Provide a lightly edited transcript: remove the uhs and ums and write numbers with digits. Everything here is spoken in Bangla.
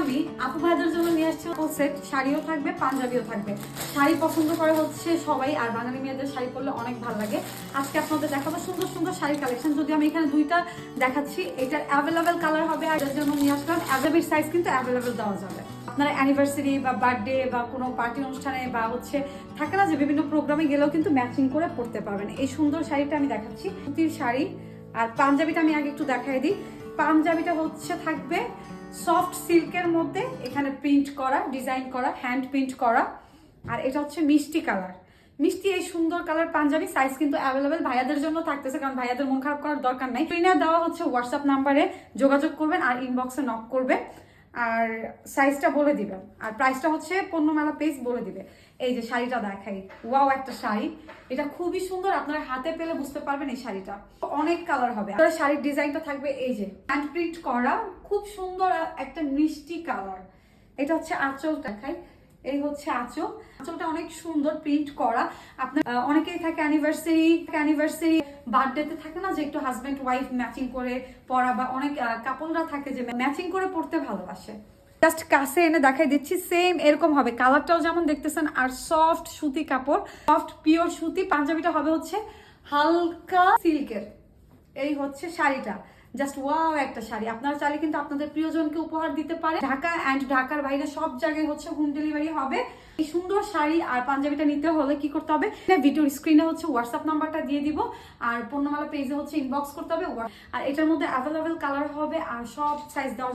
আমি আপু ভাইদের জন্য নিয়ে আসছি সেট, শাড়িও থাকবে পাঞ্জাবিও থাকবে। শাড়ি পছন্দ করে হচ্ছে সবাই, আর বাঙালি মেয়েদের শাড়ি পরলে অনেক ভালো লাগে। আজকে আপনাদের দেখাবো সুন্দর সুন্দর শাড়ি কালেকশন। যদি আমি এখানে দুইটা দেখাচ্ছি, এটার অ্যাভেলেবেল কালার হবে, আর এর জন্য নিয়ে আসলাম অ্যাভেলেবেল সাইজ কিন্তু অ্যাভেলেবেল দেওয়া যাবে। আপনারা অ্যানিভার্সারি বা বার্থডে বা কোনো পার্টি অনুষ্ঠানে বা হচ্ছে থাকে না যে বিভিন্ন প্রোগ্রামে গেলেও কিন্তু ম্যাচিং করে পরতে পারবেন। এই সুন্দর শাড়িটা আমি দেখাচ্ছি, সুতির শাড়ি। আর পাঞ্জাবিটা আমি আগে একটু দেখাই দিই। পাঞ্জাবিটা হচ্ছে থাকবে সফট সিল্কের মধ্যে, এখানে প্রিন্ট করা, ডিজাইন করা, হ্যান্ড প্রিন্ট করা। আর এটা হচ্ছে মিষ্টি কালার, মিষ্টি এই সুন্দর কালার পাঞ্জাবি। সাইজ কিন্তু অ্যাভেলেবেল ভাইয়াদের জন্য থাকতেছে, কারণ ভাইয়াদের মন খারাপ করার দরকার নাই। স্ক্রিনে দেওয়া হচ্ছে হোয়াটসঅ্যাপ নাম্বারে যোগাযোগ করবেন আর ইনবক্সে নক করবে, আর সাইজটা বলে দিবেন, আর প্রাইসটা হচ্ছে পণ্যমেলা পেজ বলে দিবে। এই যে শাড়িটা দেখাই, ওয়াও একটা শাড়ি, এটা খুবই সুন্দর। আপনারা হাতে পেলে বুঝতে পারবেন এই শাড়িটা অনেক কালার হবে। শাড়ির ডিজাইনটা থাকবে এই যে হ্যান্ড প্রিন্ট করা, খুব সুন্দর একটা মিষ্টি কালার। এটা হচ্ছে আঁচল, দেখাই, এই হচ্ছে আঁচল। আঁচলটা অনেক সুন্দর প্রিন্ট করা। আপনার অনেকেই থাকে অ্যানিভার্সারি বার্থডেতে থাকে না যে একটু হাজব্যান্ড ওয়াইফ ম্যাচিং করে পরা, বা অনেক কাপলরা থাকে যে ম্যাচিং করে পড়তে ভালোবাসে। জাস্ট কাছে এনে দেখাই দিচ্ছি, সেম এরকম হবে, কালারটাও যেমন দেখতেছেন, আর সফট সুতি কাপড়, সফট পিওর সুতি। পাঞ্জাবিটা হবে হচ্ছে হালকা সিল্কের। এই হচ্ছে শাড়িটা, জাস্ট ওয়াও একটা শাড়ি। আপনারা চাইলে কিন্তু আপনাদের প্রিয়জনকে উপহার দিতে পারে। ঢাকা অ্যান্ড ঢাকার বাইরে সব জায়গায় হচ্ছে হোম ডেলিভারি হবে। এই সুন্দর শাড়ি আর পাঞ্জাবিটা নিতে হলে কি করতে হবে, ভিডিওর স্ক্রিনে হচ্ছে হোয়াটসঅ্যাপ নাম্বারটা দিয়ে দিব, আর পণ্যমালা পেজে হচ্ছে ইনবক্স করতে হবে। আর এটার মধ্যে অ্যাভেলেবেল কালার হবে, আর সব সাইজ দেওয়া